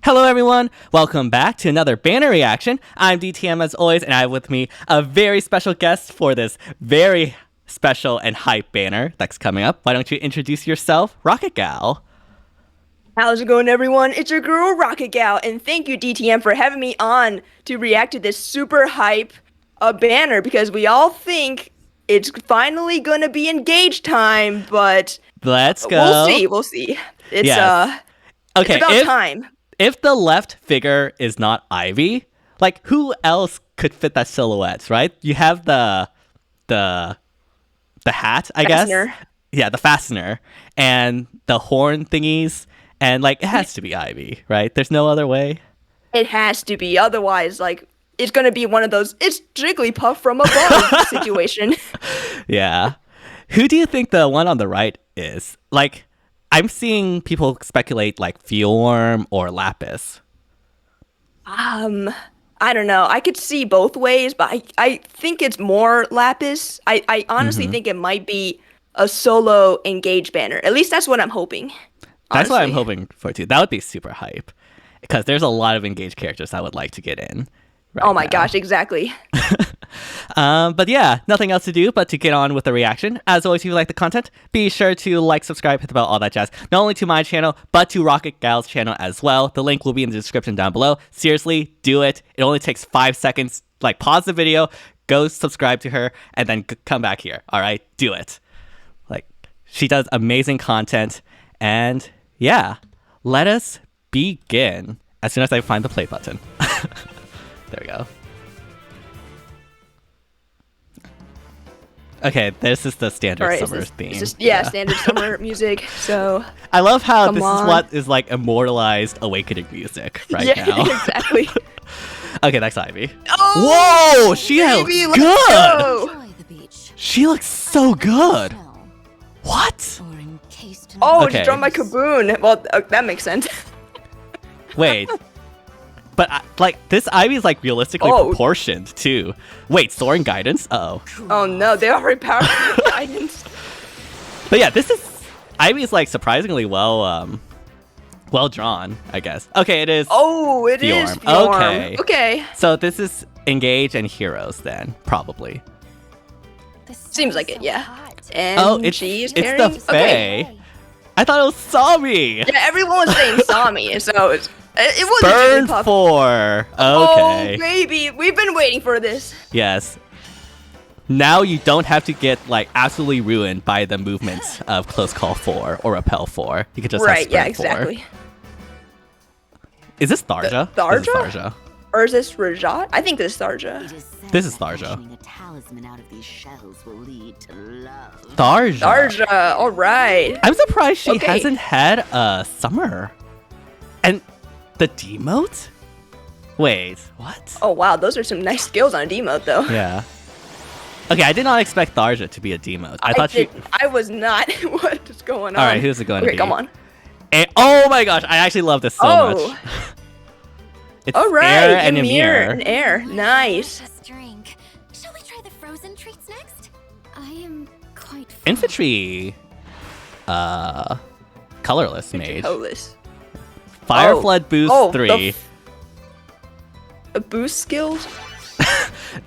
Hello everyone, welcome back to another banner reaction. I'm DTM as always, and I have with me a very special guest for this very special and hype banner that's coming up. Why don't you introduce yourself, Rocket Gal? How's it going, everyone? It's your girl, Rocket Gal, and thank you, DTM, for having me on to react to this super hype banner, because we all think it's finally gonna be engaged time, but Let's go. We'll see. It's Yes. Okay, it's about time. If the left figure is not Ivy, like who else could fit that silhouette, right? You have the hat, I Fastener. guess. Yeah, the fastener and the horn thingies, and like it has to be Ivy, right? There's no other way. It has to be, otherwise, like, it's gonna be one of those "it's Jigglypuff from above" situation. Yeah. Who do you think the one on the right is? Like, I'm seeing people speculate like Fuelworm or Lapis. I don't know. I could see both ways, but I think it's more Lapis. I honestly think it might be a solo engage banner. At least that's what I'm hoping. That's what I'm honestly. hoping for too. That would be super hype because there's a lot of engaged characters I would like to get in. Oh my now. gosh, exactly. But yeah, nothing else to do but to get on with the reaction. As always, if you like the content, be sure to like, subscribe, hit the bell, all that jazz. Not only to my channel, but to Rocket Gal's channel as well. The link will be in the description down below. Seriously, do it. It only takes 5 seconds. Like, pause the video, go subscribe to her, and then come back here. All right, do it. Like, she does amazing content, and yeah, let us begin as soon as I find the play button. There we go. Okay, this is the standard summer theme. Standard summer music. So I love how this on. is what is like immortalized awakening music right now. exactly. Okay, next Ivy. Oh, Whoa, she baby, looks let's good. go. Enjoy the beach. She looks so good. What? Or encased in Oh, Okay. just draw my Kaboon. Well, that makes sense. Wait. But like this Ivy is like realistically Oh. proportioned too. Wait, soaring guidance? Uh-oh. Oh no, they already powered guidance. But yeah, this is Ivy is like surprisingly well drawn, I guess. Okay, it is. Oh, it is Fjorm. Fjorm. Okay. Okay. So this is Engage and Heroes then, probably. Seems like it, yeah. And Oh, it's she's the carrying. Fae. Okay. I thought it was Sami. Yeah, everyone was saying Sami, so it wasn't Burn Jigglypuff. 4. Okay. Oh, baby, we've been waiting for this. Yes. Now you don't have to get like absolutely ruined by the movements of Close Call 4 or Repel 4. You could just have Right, yeah, Sprint 4. exactly. Is this Tharja? Tharja? This is Tharja. Or is this Rajat? I think this is Tharja. This is Tharja. A talisman out of these shells will lead to love. Tharja. Tharja, alright. I'm surprised she Okay. hasn't had a summer. And the demote? Wait, what? Oh wow, those are some nice skills on a demote though. Yeah. Okay, I did not expect Tharja to be a demote. I thought I was not. What is going on? All right, who's it going to Okay, be? come on. Oh my gosh, I actually love this so Oh. much. It's All right, Air and Ymir Ymir. and Air. Nice. Just drink. Shall we try the frozen treats next? I am quite full. Infantry. Colorless mage. Colorless. Fire Oh. Flood boost Oh, 3. A boost skills?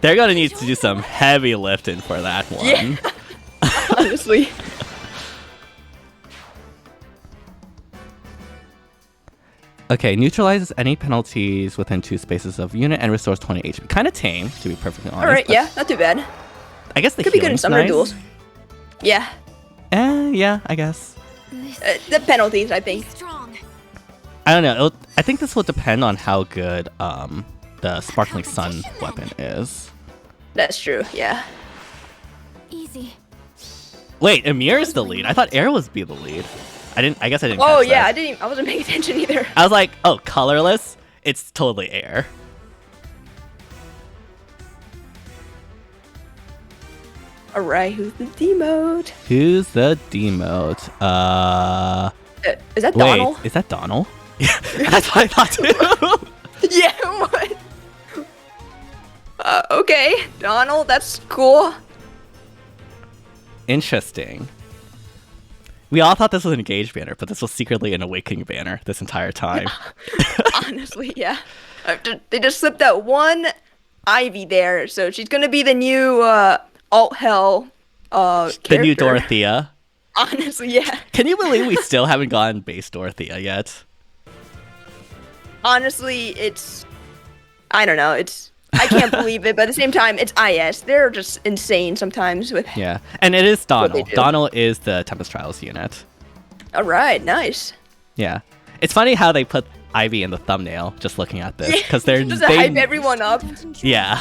They're gonna need to do some heavy lifting for that one. Yeah. Honestly. Okay, neutralizes any penalties within 2 spaces of unit and restores 20 HP. Kind of tame, to be perfectly honest. Alright, but yeah, not too bad. I guess the Could be good in healing's summer nice. duels. Yeah. Yeah, I guess. This The penalties, I think. strong. I don't know. I think this will depend on how good the Sparkling Sun weapon is. That's true, yeah. Easy. Wait, Ymir is the lead. I thought Air was be the lead. I guess I didn't. Oh catch yeah, that. I wasn't paying attention either. I was like, oh, colorless. It's totally Air. Alright, who's the demote? Who's the demote? Is that Wait, Donald? is that Donald? Yeah, that's what I thought too. Yeah, what? Okay, Donald, that's cool. Interesting. We all thought this was an Engage banner, but this was secretly an Awakening banner this entire time. Honestly, yeah. They just slipped that one Ivy there, so she's gonna be the new alt hell The new character. Dorothea. Honestly, yeah. Can you believe we still haven't gotten base Dorothea yet? Honestly, it's I don't know. I can't believe it, but at the same time, it's IS. They're just insane sometimes with. Yeah, and it is What they Donald. do. Donald is the Tempest Trials unit. All right, nice. Yeah, it's funny how they put Ivy in the thumbnail. Just looking at this, because they're Just to hype everyone up. Yeah.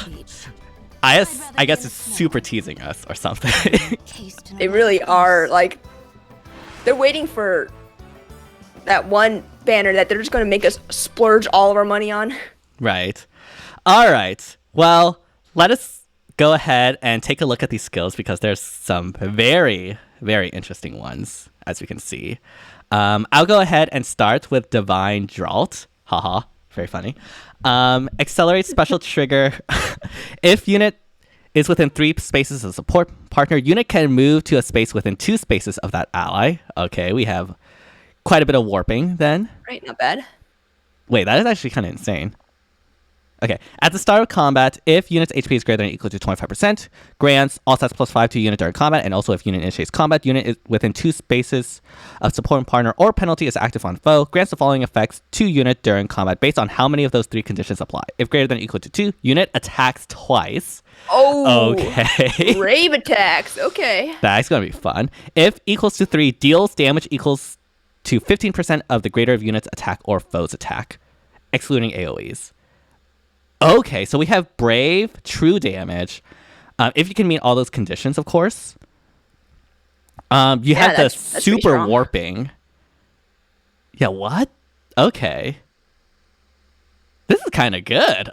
I guess it's super teasing us or something. They really are like. They're waiting for that one banner that they're just gonna make us splurge all of our money on. Right. All right. Well, let us go ahead and take a look at these skills because there's some very, very interesting ones, as we can see. I'll go ahead and start with Divine Draught. Haha. Very funny. Accelerate special trigger. If unit is within 3 spaces of support partner, unit can move to a space within 2 spaces of that ally. Okay, we have quite a bit of warping then. Right, not bad. Wait, that is actually kind of insane. Okay, at the start of combat, if unit's HP is greater than or equal to 25%, grants all stats +5 to unit during combat, and also if unit initiates combat, unit is within 2 spaces of support partner or penalty is active on foe, grants the following effects to unit during combat based on how many of those 3 conditions apply. If greater than or equal to 2, unit attacks twice. Oh. Okay. Rave attacks. Okay. That's going to be fun. If equals to 3, deals damage equals to 15% of the greater of unit's attack or foe's attack, excluding AoEs. Okay, so we have Brave, True Damage. If you can meet all those conditions, of course. You have the that's pretty Super strong. Warping. Yeah, what? Okay. This is kind of good.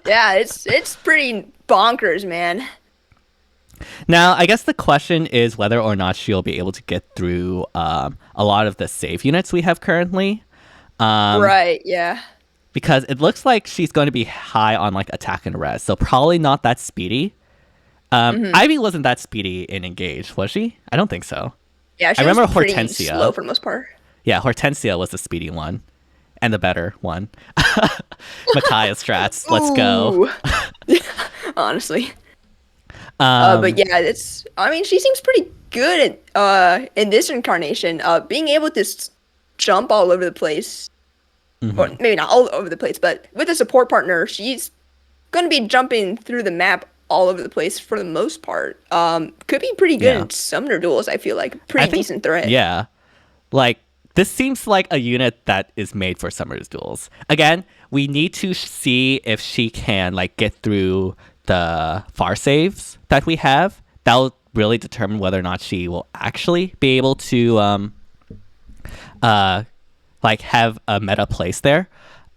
Yeah, it's pretty bonkers, man. Now, I guess the question is whether or not she'll be able to get through a lot of the save units we have currently. Right, yeah. Because it looks like she's going to be high on like attack and res, so probably not that speedy. Ivy wasn't that speedy in Engage, was she? I don't think so. Yeah, she I remember was pretty Hortensia. slow for the most part. Yeah, Hortensia was the speedy one, and the better one. Micaiah strats, let's go. Ooh. Honestly. But yeah, I mean, she seems pretty good at, in this incarnation. Being able to jump all over the place. Or maybe not all over the place, but with a support partner, she's going to be jumping through the map all over the place for the most part. Could be pretty good Yeah. in summoner duels, I feel like. Pretty decent threat. Yeah, like this seems like a unit that is made for Summer's duels. Again, we need to see if she can like get through the far saves that we have. That'll really determine whether or not she will actually be able to like have a meta place there.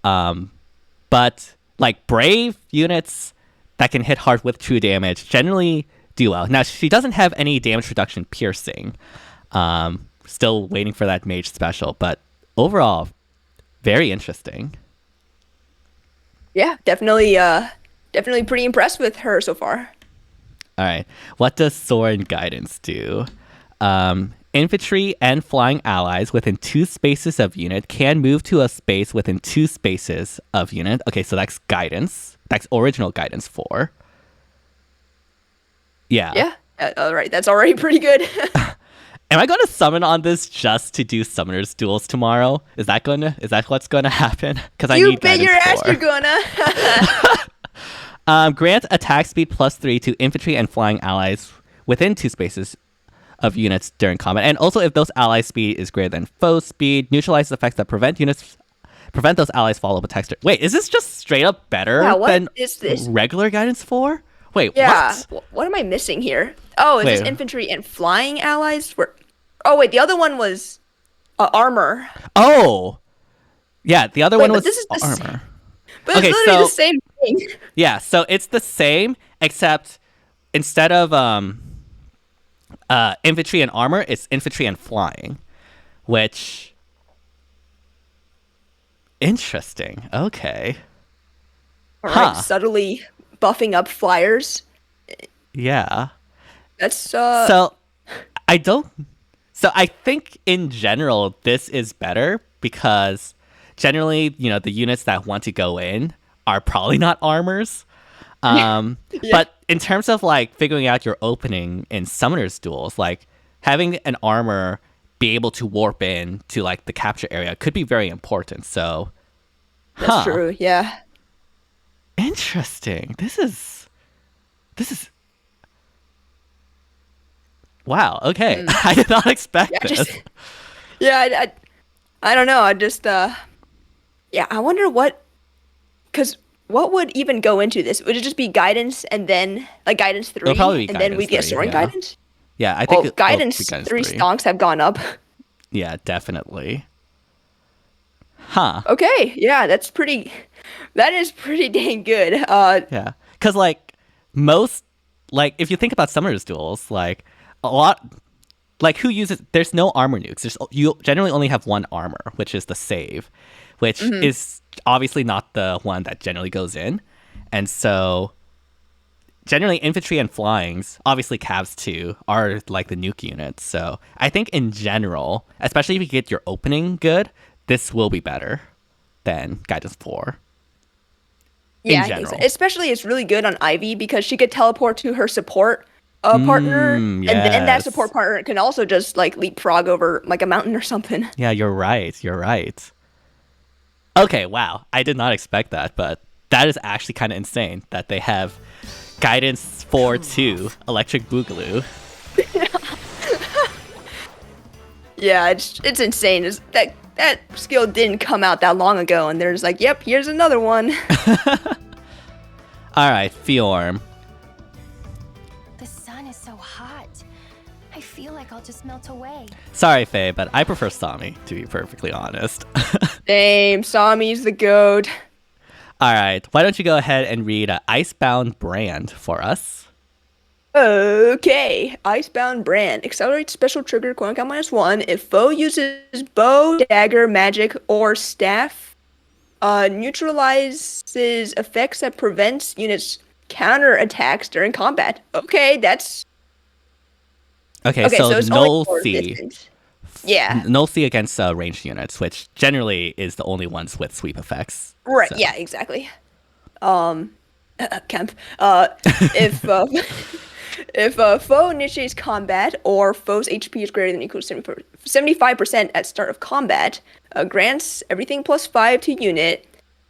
But like Brave units that can hit hard with true damage generally do well. Now she doesn't have any damage reduction piercing. Still waiting for that mage special, but overall very interesting. Yeah, definitely pretty impressed with her so far. All right. What does Soarin' Guidance do? Infantry and flying allies within 2 spaces of unit can move to a space within 2 spaces of unit. Okay, so that's guidance. That's original guidance 4. Yeah. Yeah. All right, that's already pretty good. Am I going to summon on this just to do summoners duels tomorrow? Is that what's going to happen? Because I You need bet guidance your ass 4. you're gonna. Grant attack speed +3 to infantry and flying allies within 2 spaces of units during combat, and also if those allies' speed is greater than foe speed, neutralize effects that prevent those allies follow up text. Wait, is this just straight up better Yeah, what than is this? regular guidance 4? Wait, Yeah. what? What am I missing here? Oh, is this Wait. infantry and flying allies? Oh wait, the other one was armor. Oh, yeah, the other Wait, one but was this is the armor. But Okay, it's literally so- the same thing. Yeah, so it's the same except instead of infantry and armor, it's infantry and flying, which interesting. Okay. All right, Huh. subtly buffing up flyers. Yeah. That's So I don't. So I think in general, this is better because generally, the units that want to go in are probably not armors. Yeah. But in terms of like figuring out your opening in summoners duels, like having an armor be able to warp in to like the capture area could be very important. So, That's true. Yeah. Interesting. This is wow. Okay, I did not expect Yeah. this. I don't know. I just yeah. I wonder because what would even go into this? Would it just be guidance and then like guidance 3, probably be and then we guidance get 3, soaring yeah. guidance? Yeah, I think Well, guidance it'll be 3 3. stonks have gone up. Yeah, definitely. Huh. Okay, yeah, that is pretty dang good. Yeah, because like most, like if you think about summoners duels, like a lot, like who uses? There's no armor nukes. You generally only have one armor, which is the save, which is obviously not the one that generally goes in, and so generally infantry and flyings, obviously cavs too, are like the nuke units. So I think in general, especially if you get your opening good, this will be better than guidance 4. Yeah, in I think so. general. Especially it's really good on Ivy because she could teleport to her support partner, and then that yes. support partner can also just like leapfrog over like a mountain or something. Yeah, you're right. You're right. Okay, wow. I did not expect that, but that is actually kind of insane that they have guidance 4-2 electric boogaloo. Yeah, it's insane. That skill didn't come out that long ago, and they're just like, yep, here's another one. All right, Fjorm. The sun is so hot. I feel like I'll just melt away. Sorry, Faye, but I prefer Sami, to be perfectly honest. Damn, Sami's the goat. All right, why don't you go ahead and read Icebound Brand for us? Okay, Icebound Brand. Accelerates special trigger, coin count -1. If foe uses bow, dagger, magic, or staff, neutralizes effects that prevents units counter attacks during combat. Okay, that's Okay, so it's only null for C. distance. Yeah. Null C against ranged units, which generally is the only ones with sweep effects. Right. So- Yeah. Exactly. Kemp. If if a foe initiates combat or foe's HP is greater than or equal to 75% at start of combat, grants everything +5 to unit,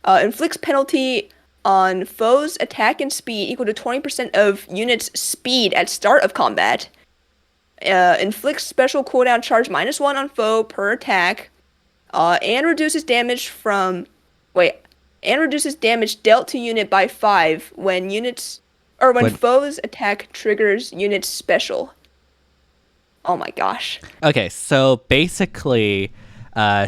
inflicts penalty on foe's attack and speed equal to 20% of unit's speed at start of combat. Inflicts special cooldown charge -1 on foe per attack, and reduces damage dealt to unit by 5 when foe's attack triggers unit's special. Oh my gosh. Okay, so basically,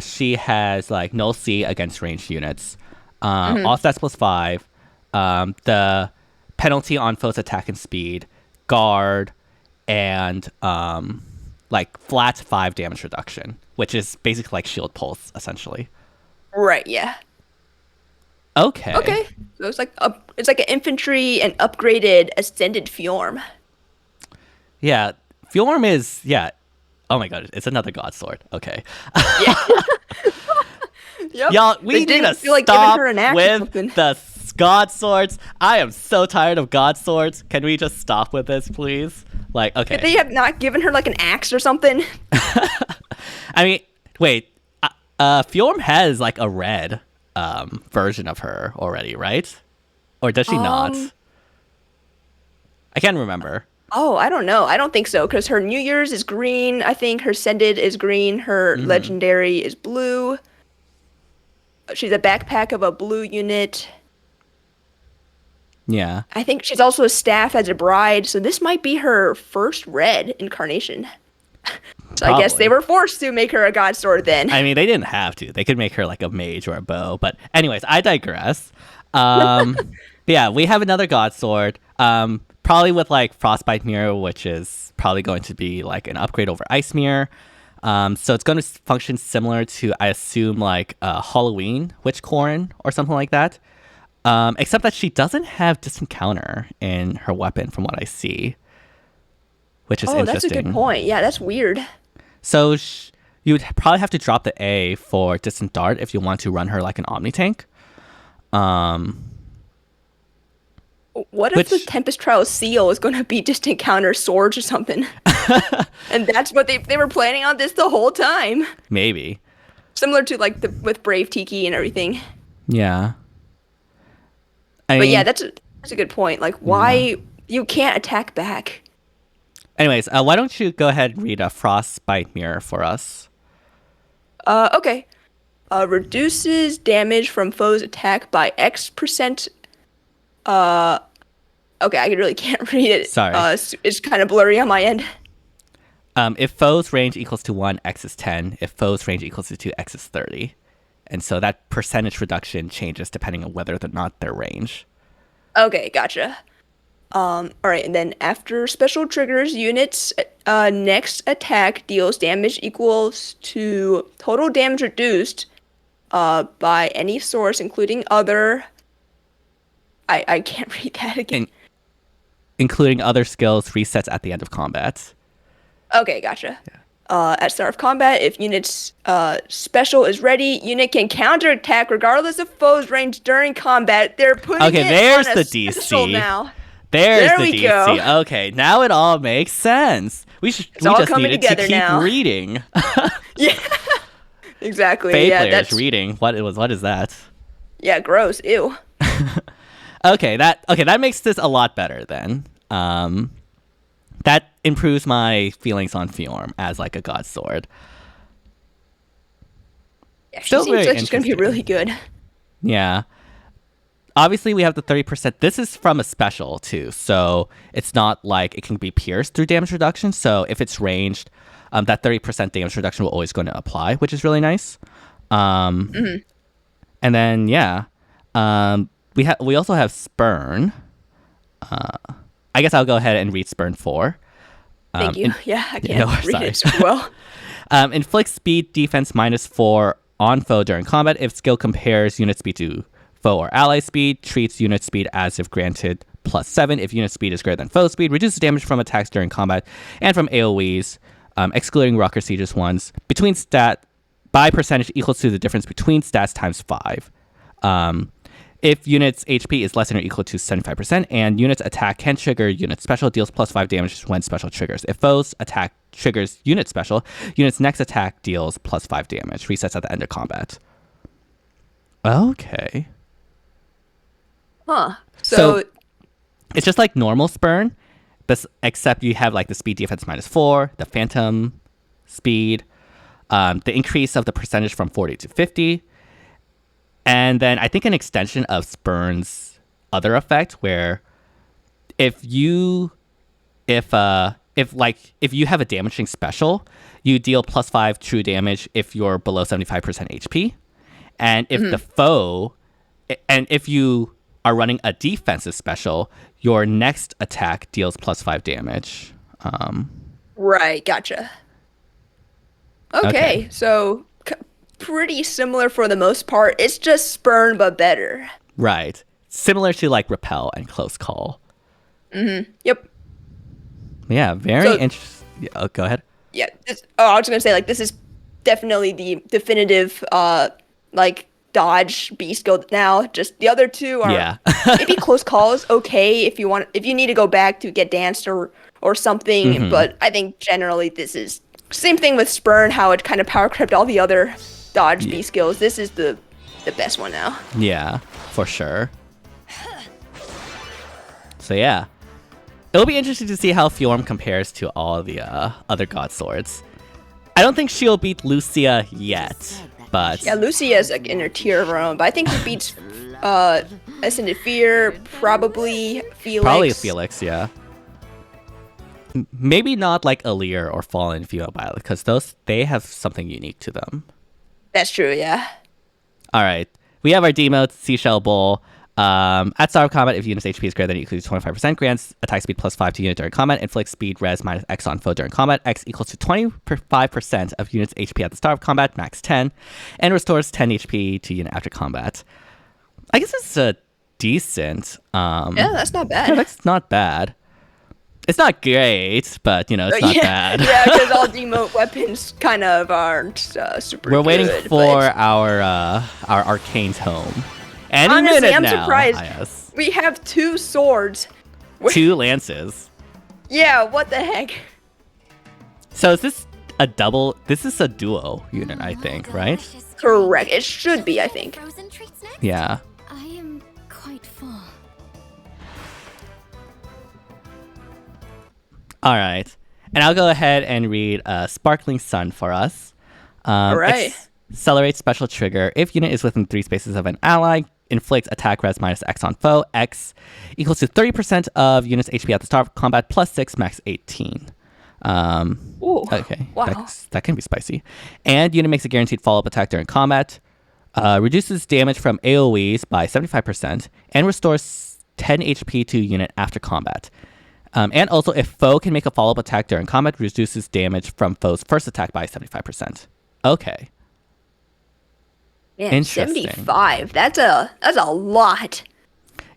she has like null C against ranged units. All stats +5. The penalty on foe's attack and speed, guard, and like flat 5 damage reduction, which is basically like shield pulse essentially. Right. Yeah. Okay. Okay. So it's like an infantry and upgraded ascended Fjorm. Yeah, Fjorm is Oh my god, it's another god sword. Okay. Yeah. Yep. Y'all, we They need didn't to feel like giving stop her an axe or with something. the god swords. I am so tired of god swords. Can we just stop with this, please? Like, okay. They have not given her like an axe or something. I mean, wait. Fjorm has like a red version of her already, right? Or does she not? I can't remember. Oh, I don't know. I don't think so because her New Year's is green. I think her Sended is green. Her Legendary is blue. She's a backpack of a blue unit. Yeah. I think she's also a staff as a bride, so this might be her first red incarnation. So I guess Probably. they were forced to make her a god sword then. I mean, they didn't have to. They could make her like a mage or a bow. But anyways, I digress. Yeah, we have another god sword. Probably with like Frostbite Mirror, which is probably going to be like an upgrade over Ice Mirror. So it's going to function similar to, I assume, like Halloween Witch Corn or something like that. Except that she doesn't have distant counter in her weapon from what I see. Which is Oh, that's a interesting. good point. Yeah, that's weird. So you would probably have to drop the A for distant dart if you want to run her like an Omni tank. What if the Tempest Trial Seal is going to be just encounter swords or something? And that's what they were planning on this the whole time. Maybe. Similar to like with Brave Tiki and everything. Yeah. But yeah, that's a good point. Like, why you can't attack back? Anyways, why don't you go ahead and read a Frostbite Mirror for us? Okay. Reduces damage from foes' attack by X%. Okay, I really can't read it. Sorry. It's kind of blurry on my end. If foes range equals to 1, X is 10. If foes range equals to 2, X is 30. And so that percentage reduction changes depending on whether or not their range. Okay, gotcha. All right, and then after special triggers, units next attack deals damage equals to total damage reduced by any source, including other. I can't read that again. Including other skills resets at the end of combat. Okay, gotcha. Yeah. At start of combat, if unit's special is ready, unit can counterattack regardless of foe's range during combat. They're putting there's on the a DC. special now. There we DC. go. Okay, now it all makes sense. We just needed to keep reading. Yeah, exactly. Faye yeah, players reading. What is that? Yeah, gross. Ew. Okay, that makes this a lot better then. That improves my feelings on Fjorm as like a god sword. Yeah, she seems like she's gonna be really good. Yeah. Obviously, we have the 30%. This is from a special, too. So it's not like it can be pierced through damage reduction. So if it's ranged, that 30% damage reduction will always going to apply, which is really nice. And then, yeah. We also have Spurn. I guess I'll go ahead and read Spurn 4. Thank you. I can't read it super well. Inflict speed defense -4 on foe during combat. If skill compares unit speed to foe or ally speed, treats unit speed as if granted +7. If unit speed is greater than foe speed, reduces damage from attacks during combat and from AoEs, excluding Rocker Siege's ones, between stat by percentage equals to the difference between stats times 5. If unit's HP is less than or equal to 75%, and unit's attack can trigger unit special, deals +5 damage when special triggers. If foe's attack triggers unit special, unit's next attack deals +5 damage, resets at the end of combat. Okay. Huh. So it's just like normal Spurn, except you have like the speed defense -4, the phantom speed, the increase of the percentage from 40 to 50, and then I think an extension of Spurn's other effect where if you have a damaging special, you deal +5 true damage if you're below 75% HP, and if the foe, and if you are running a defensive special, your next attack deals +5 damage. Right, gotcha. Okay. So pretty similar for the most part. It's just Spurn, but better. Right. Similar to like Repel and Close Call. Yep. Yeah, very interesting. Oh, go ahead. Yeah. I was going to say, like, this is definitely the definitive, like, dodge B skill now. Just the other two are maybe Close Call is okay if you need to go back to get danced or something. But I think generally this is same thing with Spurn, how it kind of power crept all the other dodge B skills. This is the best one now. Yeah, for sure. So yeah, it'll be interesting to see how Fjorm compares to all the other god swords. I don't think she'll beat Lucia yet, but yeah, Lucia is like in her tier of her own. But I think she beats Ascended Fear, probably Felix. Probably Felix, yeah. Maybe not like Alir or Fallen Female Violet, because they have something unique to them. That's true, yeah. All right. We have our demote, Seashell Bowl. At start of combat, if unit's HP is greater than or equal to 25%, grants attack speed +5 to unit during combat, inflicts speed res -X on foe during combat, X equals to 25% of unit's HP at the start of combat, max 10, and restores 10 HP to unit after combat. I guess it's a decent. Yeah, that's not bad. Yeah, that's not bad. It's not great, but it's not bad. Yeah, because all demote weapons kind of aren't super We're good. waiting for but our arcane's home. Any honestly, minute I'm now. surprised. Yes. We have 2 swords. 2 lances. Yeah, what the heck? So is this a double? This is a duo unit, I think, right? Correct. It should be, I think. Frozen treats next? Yeah. I am quite full. All right. And I'll go ahead and read Sparkling Sun for us. All right. Accelerate special trigger. If unit is within 3 spaces of an ally, inflicts attack res minus X on foe. X equals to 30% of unit's HP at the start of combat plus 6, max 18. Ooh, Okay. wow. That can be spicy. And unit makes a guaranteed follow-up attack during combat. Reduces damage from AoEs by 75% and restores 10 HP to unit after combat. And also, if foe can make a follow-up attack during combat, reduces damage from foe's first attack by 75%. Okay. Man, Interesting. 75. That's a lot,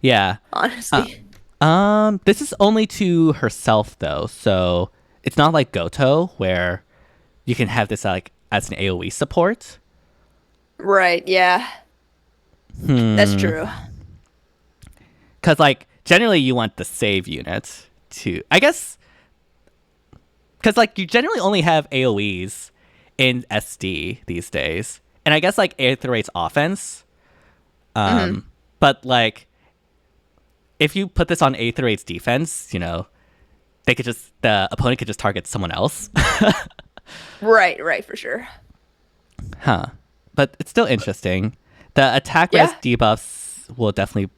Yeah. honestly. This is only to herself though, so it's not like Goto where you can have this like as an AoE support. Right, yeah. That's true. Because like generally you want the save unit to, I guess, because like you generally only have AoEs in SD these days, and I guess like Aether Raid's offense. But like if you put this on Aether Raid's defense, they could the opponent could just target someone else. Right, for sure. Huh. But it's still interesting. The attack res debuffs will definitely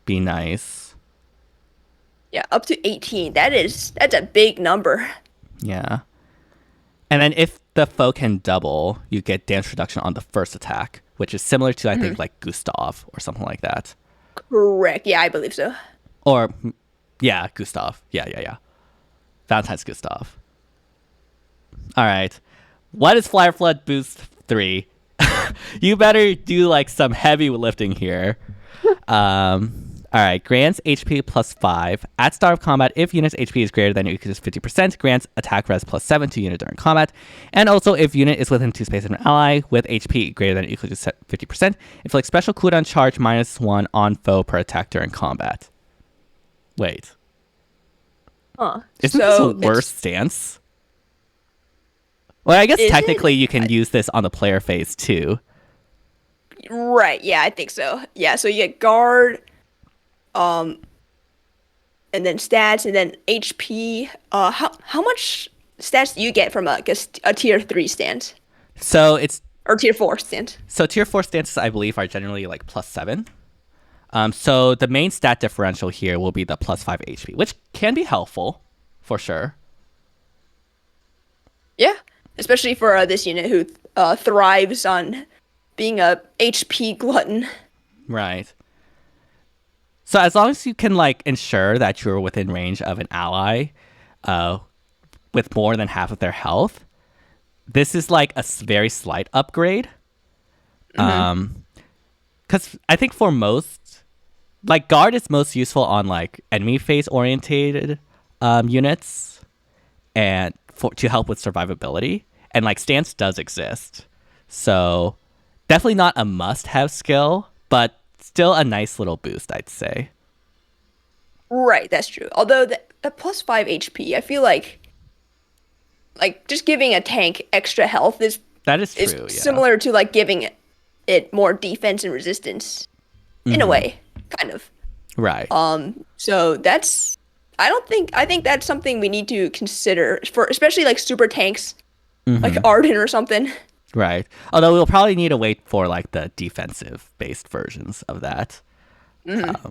be nice. Yeah, up to 18. That's a big number. Yeah. And then if the foe can double, you get damage reduction on the first attack, which is similar to, I think, like Gustav or something like that. Correct. Yeah, I believe so. Or, yeah, Gustav. Yeah. Valentine's Gustav. All right. What is Flyer Flood Boost 3? You better do like some heavy lifting here. All right. Grants HP plus 5. At start of combat, if unit's HP is greater than or equal to 50%, grants attack res plus 7 to unit during combat. And also, if unit is within 2 spaces of an ally with HP greater than or equal to 50%, inflict special cooldown charge -1 on foe per attack during combat. Wait. Huh. Isn't this a worse stance? Well, I guess technically you can use this on the player phase too. Right, yeah, I think so. Yeah, so you get guard, and then stats, and then HP. How much stats do you get from a tier 3 stance? So it's Or tier 4 stance? So tier 4 stances, I believe, are generally like plus 7. So the main stat differential here will be the plus 5 HP, which can be helpful, for sure. Yeah, especially for this unit who thrives on being a HP glutton. Right. So as long as you can like ensure that you're within range of an ally with more than half of their health, this is like a very slight upgrade. Because I think for most, like guard is most useful on like enemy phase orientated units and to help with survivability. And like stance does exist. So definitely not a must-have skill, but still a nice little boost, I'd say. Right, that's true. Although the plus 5 HP, I feel like just giving a tank extra health is true, similar to like giving it more defense and resistance in a way, kind of. Right. So I think that's something we need to consider for especially like super tanks, like Arden or something. Right. Although we'll probably need to wait for like the defensive based versions of that.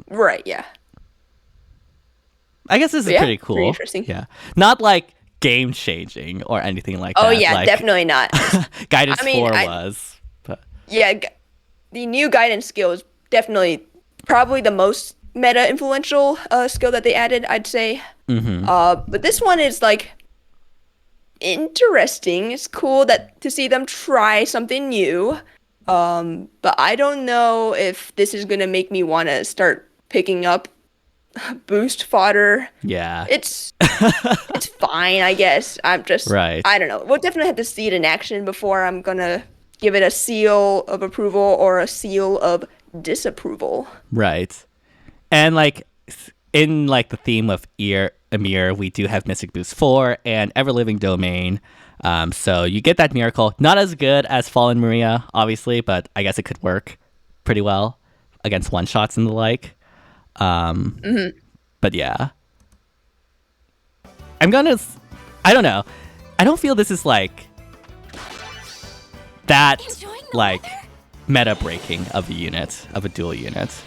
Right, yeah. I guess this is pretty cool. Pretty interesting. Yeah. Not like game changing or anything like that. Oh yeah, like, definitely not. Guidance 4 was. But yeah, the new guidance skill is definitely probably the most meta influential skill that they added, I'd say. But this one is like interesting. It's cool to see them try something new. But I don't know if this is gonna make me want to start picking up boost fodder. Yeah. It's fine, I guess. Right. I don't know. We'll definitely have to see it in action before I'm gonna give it a seal of approval or a seal of disapproval. Right. And like in like the theme of Emir, we do have Mystic Boost 4 and Ever Living Domain. So you get that miracle. Not as good as Fallen Maria, obviously, but I guess it could work pretty well against one shots and the like. But yeah. I don't know. I don't feel this is like that like meta breaking of a dual unit.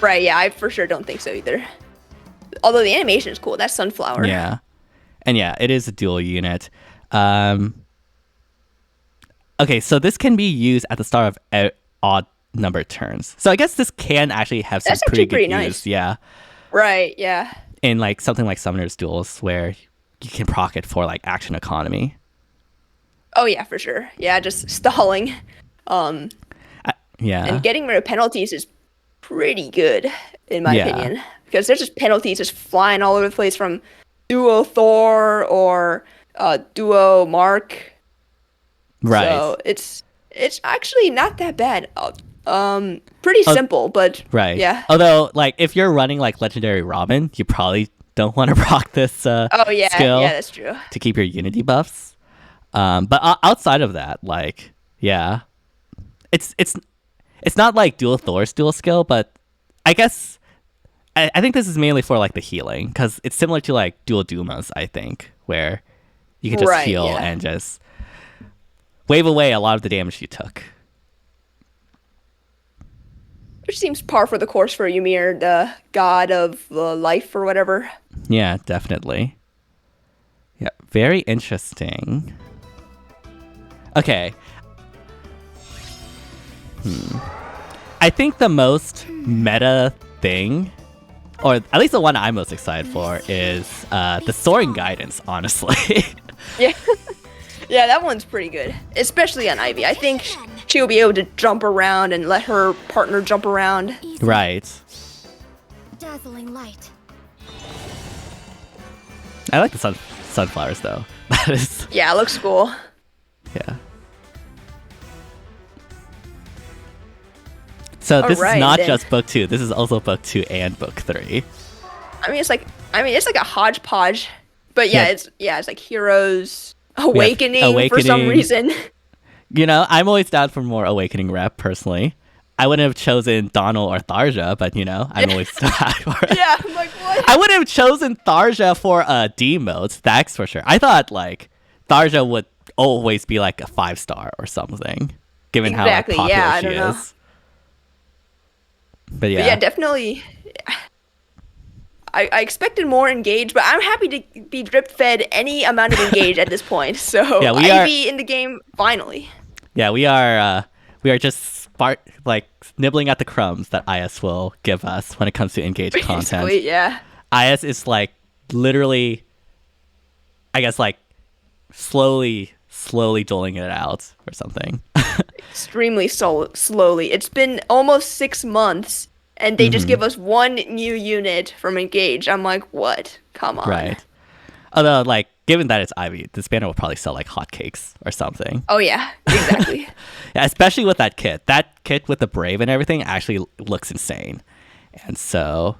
Right, yeah, I for sure don't think so either. Although the animation is cool. That's Sunflower. Yeah. And yeah, it is a dual unit. Okay, so this can be used at the start of odd number turns. So I guess this can actually have some That's pretty actually good pretty use. nice. Yeah. Right, yeah. In like something like Summoner's Duels where you can proc it for like action economy. Oh yeah, for sure. Yeah, just stalling. Yeah. And getting rid of penalties is pretty good, in my opinion. Because there's just penalties just flying all over the place from Duo Thor or Duo Mark. Right. So it's actually not that bad. Pretty simple, but right. yeah. Although, like, if you're running like Legendary Robin, you probably don't want to proc this oh yeah, skill yeah, that's true. to keep your Unity buffs. But outside of that, like, yeah, it's not like dual Thor's dual skill, but I guess I think this is mainly for like the healing because it's similar to like dual Dumas, I think, where you can just heal and just wave away a lot of the damage you took. Which seems par for the course for Ymir, the god of life or whatever. Yeah, definitely. Yeah, very interesting. Okay. I think the most meta thing, or at least the one I'm most excited for, is the soaring guidance, honestly. Yeah. Yeah, that one's pretty good. Especially on Ivy. I think she'll be able to jump around and let her partner jump around. Right. Dazzling light. I like the sunflowers, though. That is... Yeah, it looks cool. Yeah. So this is not just book 2. This is also book 2 and book 3. I mean, it's like a hodgepodge. But yeah, it's like Heroes Awakening for some reason. You know, I'm always down for more Awakening rep, personally. I wouldn't have chosen Donald or Tharja, but, you know, I'm always down for it. Yeah, I'm like, what? I wouldn't have chosen Tharja for D modes, that's for sure. I thought, like, Tharja would always be, like, a 5-star or something, given how like, popular she is. But yeah. But yeah, definitely. I expected more engage, but I'm happy to be drip fed any amount of engage at this point. So yeah, Ivy in the game finally. Yeah, we are just nibbling at the crumbs that IS will give us when it comes to engage content. Basically, yeah. IS is like literally, I guess like slowly doling it out or something. Extremely slowly. It's been almost 6 months. And they just give us one new unit from Engage. I'm like, what? Come on. Right. Although, like, given that it's Ivy, this banner will probably sell like hotcakes or something. Oh, yeah. Exactly. Yeah, especially with that kit. That kit with the Brave and everything actually looks insane. And so,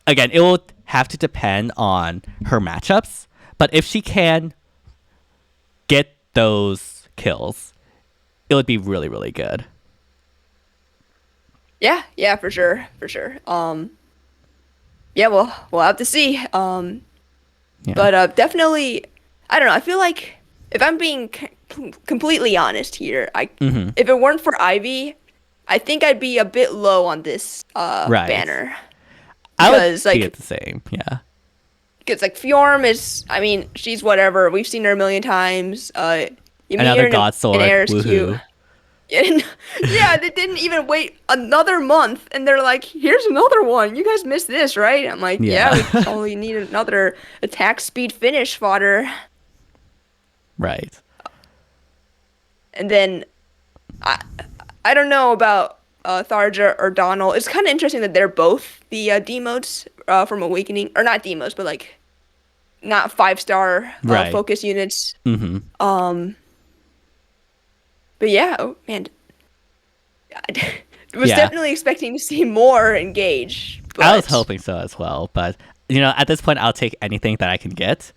again, it will have to depend on her matchups. But if she can get those kills, it would be really, really good. Yeah, for sure. Yeah, we'll have to see. Yeah. But definitely, I don't know. I feel like if I'm being completely honest here, if it weren't for Ivy, I think I'd be a bit low on this banner. I would be at the same. Yeah. Because like Fjorm is, I mean, she's whatever. We've seen her a million times. Another God Sword. Woohoo. Yeah, they didn't even wait another month, and they're like, "Here's another one. You guys missed this, right?" I'm like, "Yeah, we only need another attack speed finish fodder." Right. And then, I don't know about Tharja or Donald. It's kind of interesting that they're both the D modes from Awakening, or not demos, but like not 5-star Right. focus units. Mm-hmm. But yeah, oh man, I was Yeah. definitely expecting to see more Engage. But I was hoping so as well, but you know, at this point, I'll take anything that I can get.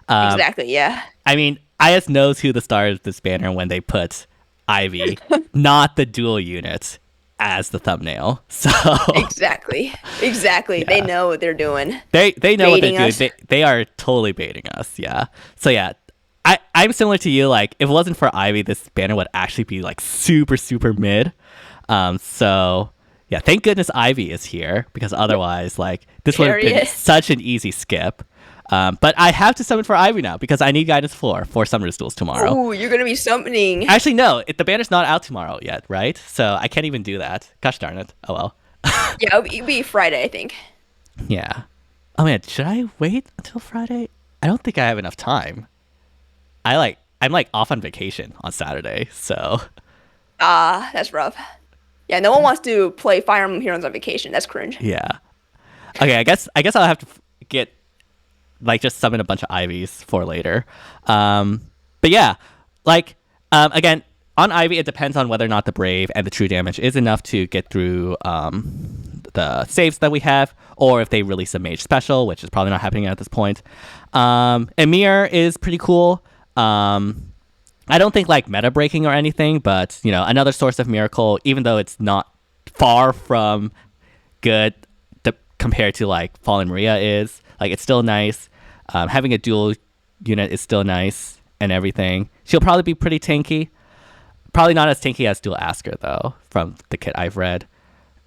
Exactly, yeah. I mean, IS knows who the star of this banner when they put Ivy, not the dual unit, as the thumbnail. So Exactly. Exactly. They know what they're doing. they know what they're Baiting doing. us. They are totally baiting us. Yeah. So yeah, I'm similar to you. Like, if it wasn't for Ivy, this banner would actually be like super super mid. So yeah, thank goodness Ivy is here, because otherwise, like, this would have been Period. such an easy skip. But I have to summon for Ivy now because I need Guidance 4 for Summoners Duels tomorrow. Ooh, you're gonna be summoning. Actually, no, the banner's not out tomorrow yet, right? So I can't even do that. Gosh darn it. Oh well. Yeah, it'll be Friday, I think. Yeah. Oh man, should I wait until Friday? I don't think I have enough time. I'm like off on vacation on Saturday, so That's rough. Yeah, no one wants to play Fire Emblem Heroes on vacation. That's cringe. yeah. Okay, I guess I'll have to get, like, just summon a bunch of Ivies for later. But yeah, like, again, on Ivy, it depends on whether or not the Brave and the True Damage is enough to get through the saves that we have, or if they release a Mage Special, which is probably not happening at this point. Emir is pretty cool. I don't think like meta breaking or anything, but you know, another source of miracle, even though it's not far from good compared to like Fallen Maria is, like, it's still nice. Having a dual unit is still nice and everything. She'll probably be pretty tanky. Probably not as tanky as Dual Asker though, from the kit I've read.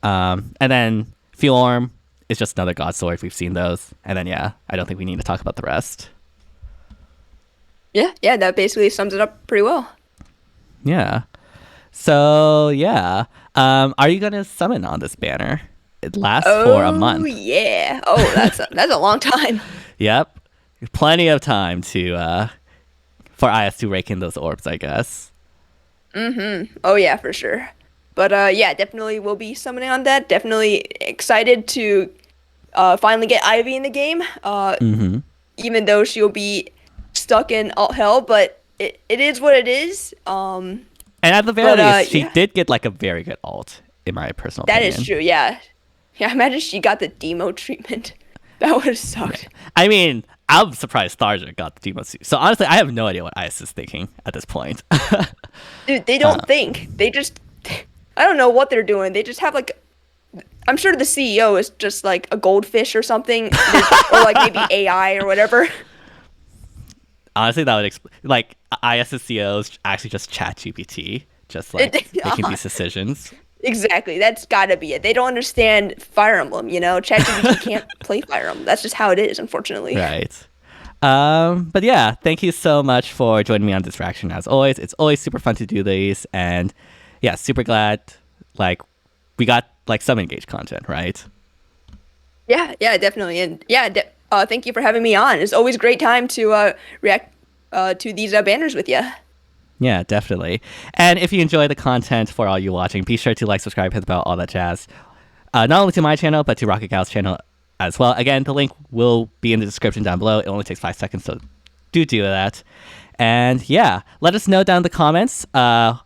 And then Fjorm is just another God Sword. We've seen those. And then yeah, I don't think we need to talk about the rest. Yeah, that basically sums it up pretty well. Yeah. So yeah, are you gonna summon on this banner? It lasts for a month. Oh yeah. Oh, that's a long time. Yep, plenty of time to for IS to rake in those orbs, I guess. Oh yeah, for sure. But yeah, definitely will be summoning on that. Definitely excited to finally get Ivy in the game. Even though she'll be stuck in alt hell, but it is what it is. And at the very least, she yeah. did get like a very good ult, in my personal That opinion. is true, yeah. Yeah, imagine she got the demo treatment. That would have sucked. I mean, I'm surprised Tharja got the demo suit. So honestly, I have no idea what IS is thinking at this point. Dude, they don't think. They just... I don't know what they're doing. They just have, like... I'm sure the CEO is just, like, a goldfish or something. Or, like, maybe AI or whatever. Honestly, that would like IS's CEOs actually just chat GPT, just like making these decisions. Exactly. That's gotta be it. They don't understand Fire Emblem, you know? ChatGPT can't play Fire Emblem. That's just how it is, unfortunately. Right. But yeah, thank you so much for joining me on Distraction as always. It's always super fun to do these, and yeah, super glad like we got like some Engage content, right? Yeah, definitely. And yeah, thank you for having me on. It's always a great time to react to these banners with you. Yeah, definitely. And if you enjoy the content, for all you watching, be sure to like, subscribe, hit the bell, all that jazz. Not only to my channel, but to Rocket Gal's channel as well. Again, the link will be in the description down below. It only takes 5 seconds, so do that. And yeah, let us know down in the comments what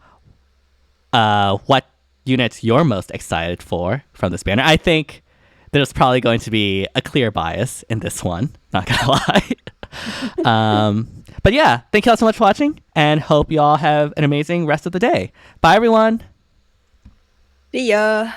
units you're most excited for from this banner. I think there's probably going to be a clear bias in this one, not gonna lie. But yeah, thank you all so much for watching, and hope you all have an amazing rest of the day. Bye, everyone. See ya.